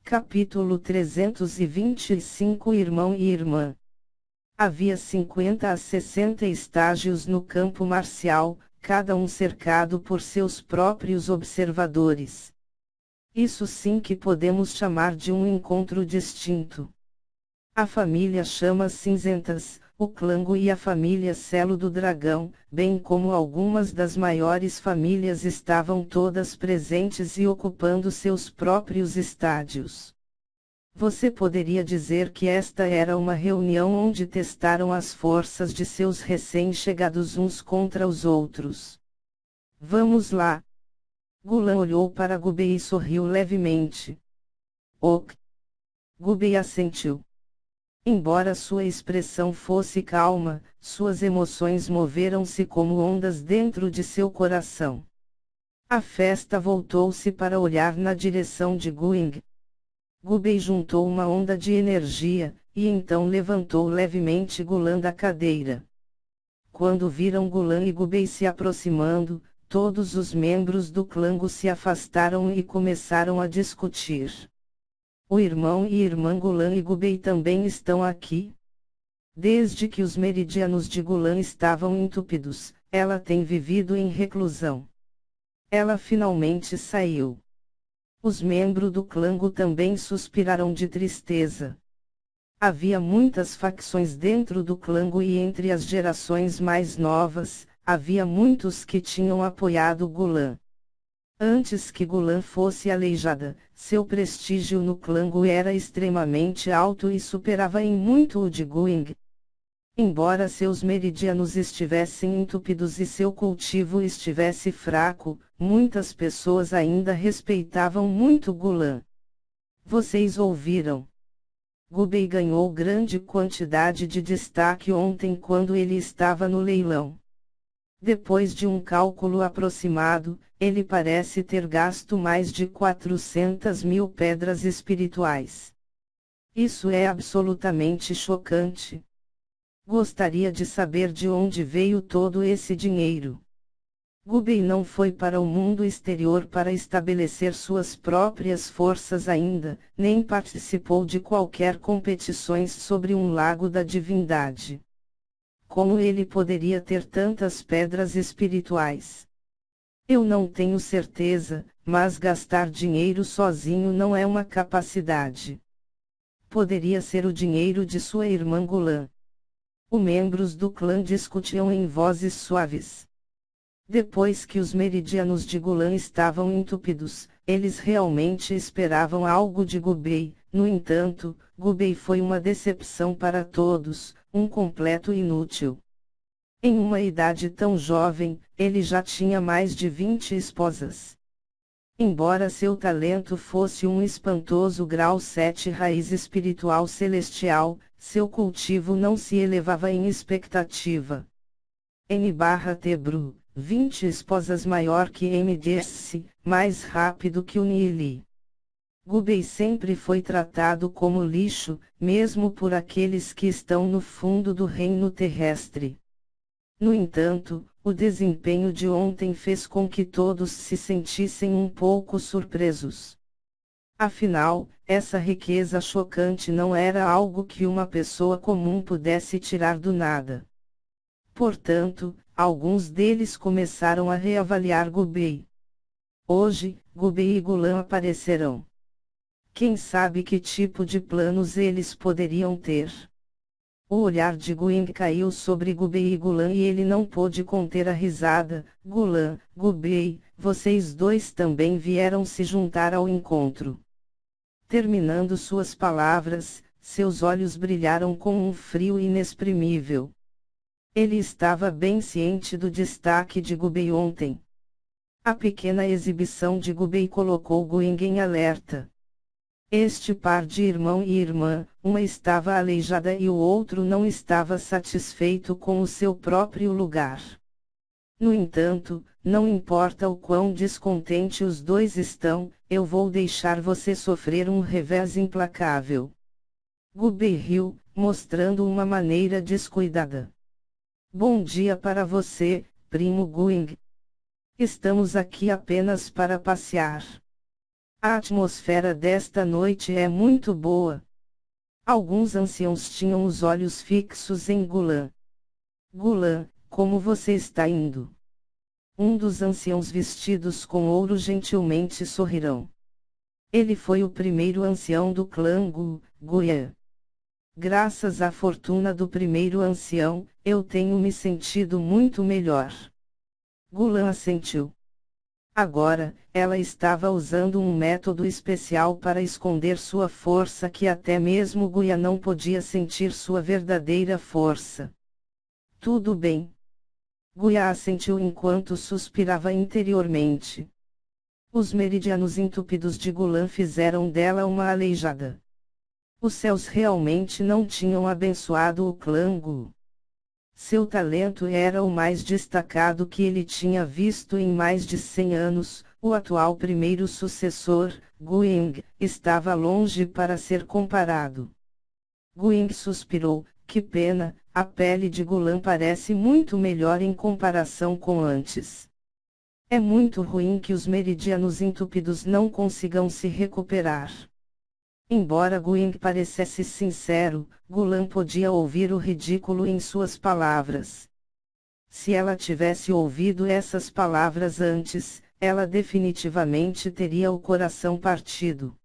Capítulo 325 Irmão e Irmã. Havia 50 a 60 estágios no campo marcial, cada um cercado por seus próprios observadores. Isso sim que podemos chamar de um encontro distinto. A família Chamas Cinzentas, o Clango e a família Selo do Dragão, bem como algumas das maiores famílias estavam todas presentes e ocupando seus próprios estádios. Você poderia dizer que esta era uma reunião onde testaram as forças de seus recém-chegados uns contra os outros. Vamos lá. Gulan olhou para Gubei e sorriu levemente. Ok. Gubei assentiu. Embora sua expressão fosse calma, suas emoções moveram-se como ondas dentro de seu coração. A festa voltou-se para olhar na direção de Guing. Gubei juntou uma onda de energia, e então levantou levemente Gulan da cadeira. Quando viram Gulan e Gubei se aproximando, todos os membros do clã se afastaram e começaram a discutir. O irmão e irmã Gulan e Gubei também estão aqui? Desde que os meridianos de Gulan estavam entupidos, ela tem vivido em reclusão. Ela finalmente saiu. Os membros do clã também suspiraram de tristeza. Havia muitas facções dentro do clã e entre as gerações mais novas, havia muitos que tinham apoiado Gulan. Antes que Gulan fosse aleijada, seu prestígio no clã era extremamente alto e superava em muito o de Guing. Embora seus meridianos estivessem entupidos e seu cultivo estivesse fraco, muitas pessoas ainda respeitavam muito Gulan. Vocês ouviram? Gubei ganhou grande quantidade de destaque ontem quando ele estava no leilão. Depois de um cálculo aproximado, ele parece ter gasto mais de 400.000 pedras espirituais. Isso é absolutamente chocante. Gostaria de saber de onde veio todo esse dinheiro. Gubei não foi para o mundo exterior para estabelecer suas próprias forças ainda, nem participou de qualquer competições sobre um lago da divindade. Como ele poderia ter tantas pedras espirituais? Eu não tenho certeza, mas gastar dinheiro sozinho não é uma capacidade. Poderia ser o dinheiro de sua irmã Gulan. Os membros do clã discutiam em vozes suaves. Depois que os meridianos de Gulan estavam entupidos, eles realmente esperavam algo de Gubei. No entanto, Gubei foi uma decepção para todos, um completo inútil. Em uma idade tão jovem, ele já tinha mais de 20 esposas. Embora seu talento fosse um espantoso grau 7 raiz espiritual celestial, seu cultivo não se elevava em expectativa. N/Tebru, 20 esposas maior que MDS, mais rápido que o Nili. Gubei sempre foi tratado como lixo, mesmo por aqueles que estão no fundo do reino terrestre. No entanto, o desempenho de ontem fez com que todos se sentissem um pouco surpresos. Afinal, essa riqueza chocante não era algo que uma pessoa comum pudesse tirar do nada. Portanto, alguns deles começaram a reavaliar Gubei. Hoje, Gubei e Gulan aparecerão. Quem sabe que tipo de planos eles poderiam ter? O olhar de Guing caiu sobre Gubei e Gulan e ele não pôde conter a risada. Gulan, Gubei, vocês dois também vieram se juntar ao encontro. Terminando suas palavras, seus olhos brilharam com um frio inexprimível. Ele estava bem ciente do destaque de Gubei ontem. A pequena exibição de Gubei colocou Guing em alerta. Este par de irmão e irmã, uma estava aleijada e o outro não estava satisfeito com o seu próprio lugar. No entanto, não importa o quão descontente os dois estão, eu vou deixar você sofrer um revés implacável. Gubei riu, mostrando uma maneira descuidada. Bom dia para você, primo Guing. Estamos aqui apenas para passear. A atmosfera desta noite é muito boa. Alguns anciãos tinham os olhos fixos em Gulan. Gulan, como você está indo? Um dos anciãos vestidos com ouro gentilmente sorrirão. Ele foi o primeiro ancião do clã Guya. Graças à fortuna do primeiro ancião, eu tenho me sentido muito melhor. Gulan assentiu. Agora, ela estava usando um método especial para esconder sua força que até mesmo Guya não podia sentir sua verdadeira força. Tudo bem. Guya assentiu enquanto suspirava interiormente. Os meridianos entupidos de Gulan fizeram dela uma aleijada. Os céus realmente não tinham abençoado o clã Gu. Seu talento era o mais destacado que ele tinha visto em mais de 100 anos. O atual primeiro sucessor, Guing, estava longe para ser comparado. Guing suspirou, que pena, a pele de Gulan parece muito melhor em comparação com antes. É muito ruim que os meridianos entupidos não consigam se recuperar. Embora Guing parecesse sincero, Gulan podia ouvir o ridículo em suas palavras. Se ela tivesse ouvido essas palavras antes, ela definitivamente teria o coração partido.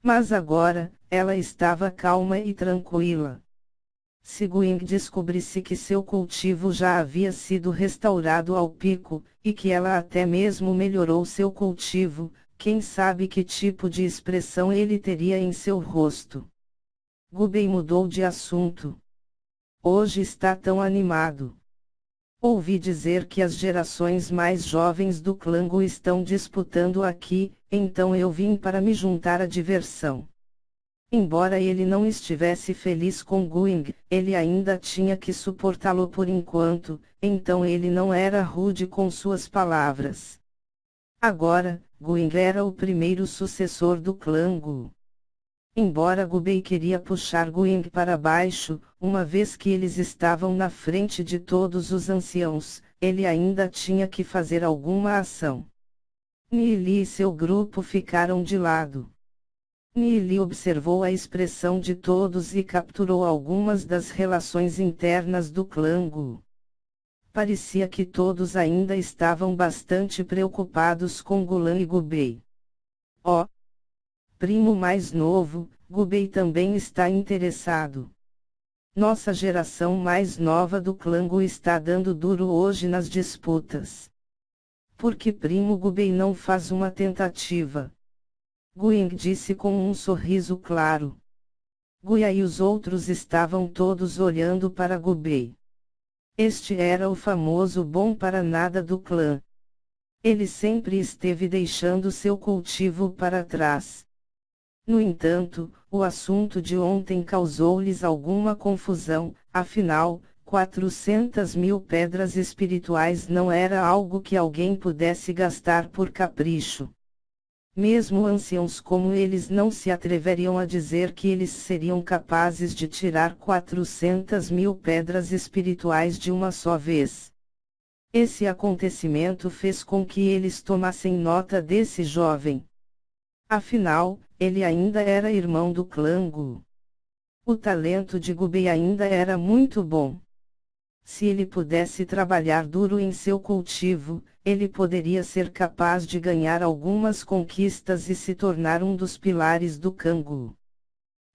Mas agora, ela estava calma e tranquila. Se Guing descobrisse que seu cultivo já havia sido restaurado ao pico, e que ela até mesmo melhorou seu cultivo, quem sabe que tipo de expressão ele teria em seu rosto. Gubei mudou de assunto. Hoje está tão animado. Ouvi dizer que as gerações mais jovens do clã Gu estão disputando aqui, então eu vim para me juntar à diversão. Embora ele não estivesse feliz com Guing, ele ainda tinha que suportá-lo por enquanto, então ele não era rude com suas palavras. Agora, Guing era o primeiro sucessor do clã Gu. Embora Gubei queria puxar Guing para baixo, uma vez que eles estavam na frente de todos os anciãos, ele ainda tinha que fazer alguma ação. Nili e seu grupo ficaram de lado. Nili observou a expressão de todos e capturou algumas das relações internas do clã Gu. Parecia que todos ainda estavam bastante preocupados com Gulan e Gubei. Oh! Primo mais novo, Gubei também está interessado. Nossa geração mais nova do clã Gu está dando duro hoje nas disputas. Por que primo Gubei não faz uma tentativa? Guing disse com um sorriso claro. Guya e os outros estavam todos olhando para Gubei. Este era o famoso bom para nada do clã. Ele sempre esteve deixando seu cultivo para trás. No entanto, o assunto de ontem causou-lhes alguma confusão, afinal, 400.000 pedras espirituais não era algo que alguém pudesse gastar por capricho. Mesmo anciãos como eles não se atreveriam a dizer que eles seriam capazes de tirar 400.000 pedras espirituais de uma só vez. Esse acontecimento fez com que eles tomassem nota desse jovem. Afinal, ele ainda era irmão do clã Gu. O talento de Gubei ainda era muito bom. Se ele pudesse trabalhar duro em seu cultivo, ele poderia ser capaz de ganhar algumas conquistas e se tornar um dos pilares do clã Gu.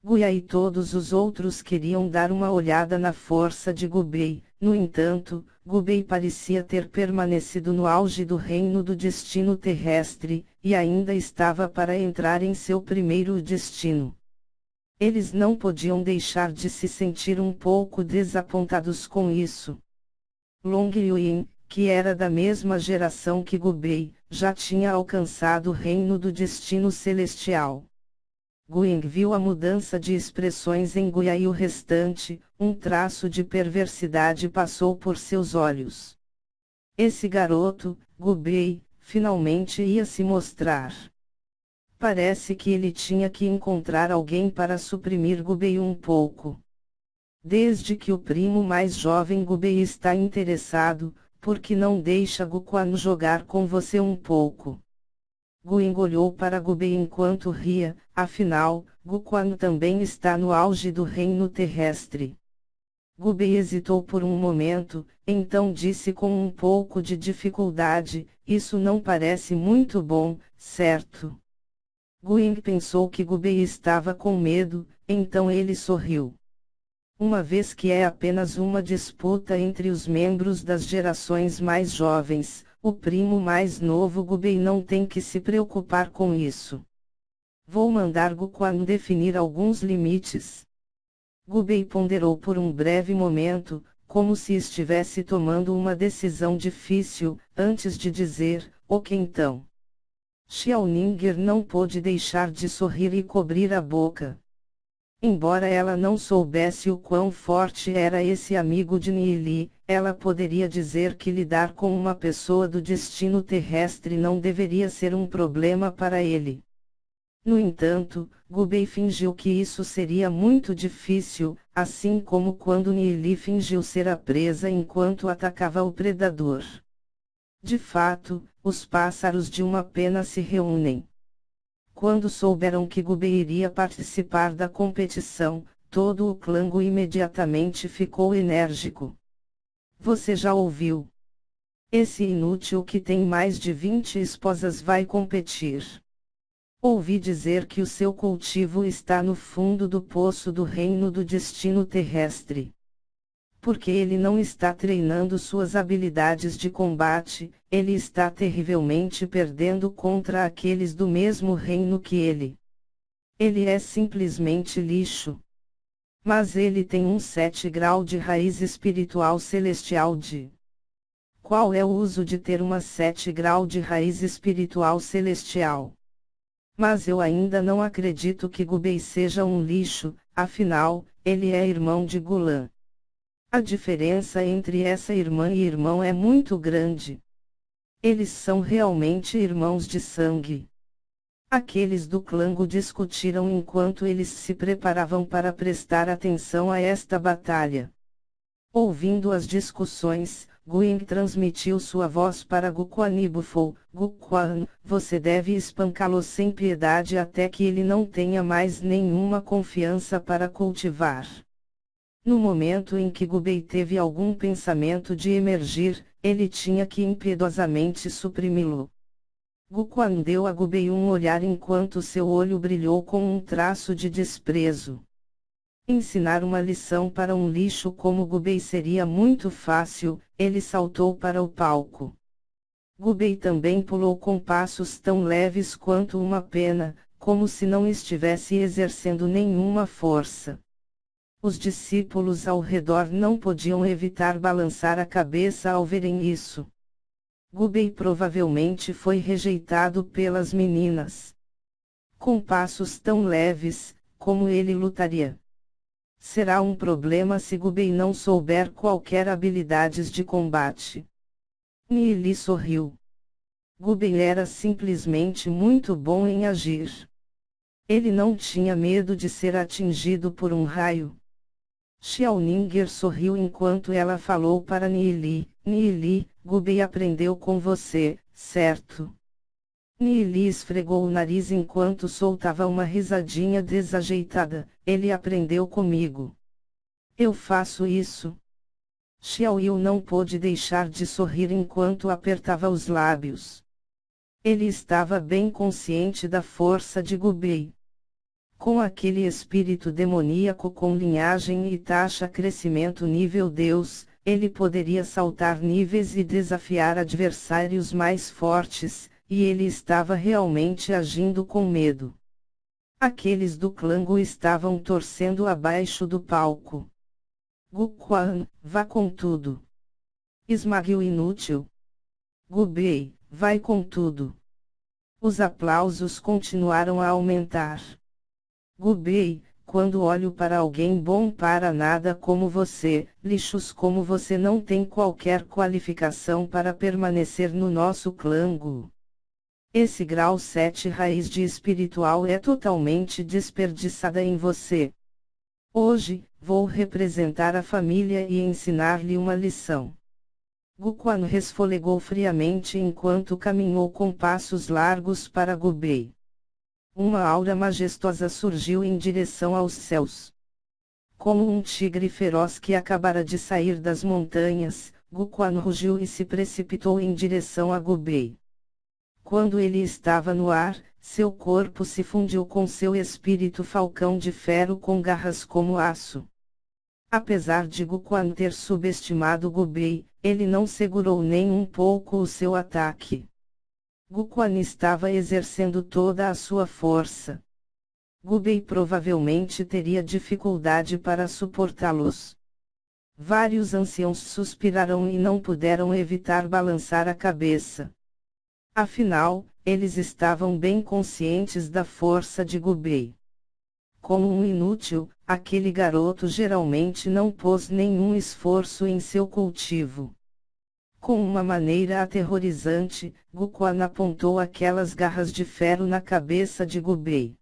Guya e todos os outros queriam dar uma olhada na força de Gubei, no entanto, Gubei parecia ter permanecido no auge do reino do destino terrestre, e ainda estava para entrar em seu primeiro destino. Eles não podiam deixar de se sentir um pouco desapontados com isso. Long Yuin, que era da mesma geração que Gubei, já tinha alcançado o reino do destino celestial. Guing viu a mudança de expressões em Guya e o restante, um traço de perversidade passou por seus olhos. Esse garoto, Gubei, finalmente ia se mostrar. Parece que ele tinha que encontrar alguém para suprimir Gubei um pouco. Desde que o primo mais jovem Gubei está interessado, por que não deixa Guquan jogar com você um pouco? Guing olhou para Gubei enquanto ria, afinal, Guquan também está no auge do reino terrestre. Gubei hesitou por um momento, então disse com um pouco de dificuldade, isso não parece muito bom, certo? Guing pensou que Gubei estava com medo, então ele sorriu. Uma vez que é apenas uma disputa entre os membros das gerações mais jovens, o primo mais novo Gubei não tem que se preocupar com isso. Vou mandar Guquan definir alguns limites. Gubei ponderou por um breve momento, como se estivesse tomando uma decisão difícil, antes de dizer, ok então. Xiaoninger não pôde deixar de sorrir e cobrir a boca. Embora ela não soubesse o quão forte era esse amigo de Nili, ela poderia dizer que lidar com uma pessoa do destino terrestre não deveria ser um problema para ele. No entanto, Gubei fingiu que isso seria muito difícil, assim como quando Nili fingiu ser a presa enquanto atacava o predador. De fato, os pássaros de uma pena se reúnem. Quando souberam que Gubei iria participar da competição, todo o clã Gu imediatamente ficou enérgico. Você já ouviu? Esse inútil que tem mais de 20 esposas vai competir. Ouvi dizer que o seu cultivo está no fundo do poço do reino do destino terrestre. Porque ele não está treinando suas habilidades de combate, ele está terrivelmente perdendo contra aqueles do mesmo reino que ele. Ele é simplesmente lixo. Mas ele tem um 7 grau de raiz espiritual celestial de... Qual é o uso de ter uma 7 grau de raiz espiritual celestial? Mas eu ainda não acredito que Gubei seja um lixo, afinal, ele é irmão de Gulan. A diferença entre essa irmã e irmão é muito grande. Eles são realmente irmãos de sangue. Aqueles do clã Gu discutiram enquanto eles se preparavam para prestar atenção a esta batalha. Ouvindo as discussões, Guing transmitiu sua voz para Guquan e bufou, Guquan, você deve espancá-lo sem piedade até que ele não tenha mais nenhuma confiança para cultivar. No momento em que Gubei teve algum pensamento de emergir, ele tinha que impiedosamente suprimi-lo. Guquan deu a Gubei um olhar enquanto seu olho brilhou com um traço de desprezo. Ensinar uma lição para um lixo como Gubei seria muito fácil, ele saltou para o palco. Gubei também pulou com passos tão leves quanto uma pena, como se não estivesse exercendo nenhuma força. Os discípulos ao redor não podiam evitar balançar a cabeça ao verem isso. Gubei provavelmente foi rejeitado pelas meninas. Com passos tão leves, como ele lutaria? Será um problema se Gubei não souber qualquer habilidades de combate. Nili sorriu. Gubei era simplesmente muito bom em agir. Ele não tinha medo de ser atingido por um raio. Xiaoninger sorriu enquanto ela falou para Nili, Nili, Gubei aprendeu com você, certo? Nili esfregou o nariz enquanto soltava uma risadinha desajeitada, ele aprendeu comigo. Eu faço isso. Xiaoyu não pôde deixar de sorrir enquanto apertava os lábios. Ele estava bem consciente da força de Gubei. Com aquele espírito demoníaco com linhagem e taxa crescimento nível Deus, ele poderia saltar níveis e desafiar adversários mais fortes, e ele estava realmente agindo com medo. Aqueles do clã Gu estavam torcendo abaixo do palco. Guquan, vá com tudo. Esmague o inútil. Gubei, vai com tudo. Os aplausos continuaram a aumentar. Gubei, quando olho para alguém bom para nada como você, lixos como você não tem qualquer qualificação para permanecer no nosso clã Gu. Esse grau 7 raiz de espiritual é totalmente desperdiçada em você. Hoje, vou representar a família e ensinar-lhe uma lição. Guquan resfolegou friamente enquanto caminhou com passos largos para Gubei. Uma aura majestosa surgiu em direção aos céus. Como um tigre feroz que acabara de sair das montanhas, Guquan rugiu e se precipitou em direção a Gubei. Quando ele estava no ar, seu corpo se fundiu com seu espírito falcão de ferro com garras como aço. Apesar de Guquan ter subestimado Gubei, ele não segurou nem um pouco o seu ataque. Guquan estava exercendo toda a sua força. Gubei provavelmente teria dificuldade para suportá-los. Vários anciãos suspiraram e não puderam evitar balançar a cabeça. Afinal, eles estavam bem conscientes da força de Gubei. Como um inútil, aquele garoto geralmente não pôs nenhum esforço em seu cultivo. Com uma maneira aterrorizante, Guquan apontou aquelas garras de ferro na cabeça de Gubei.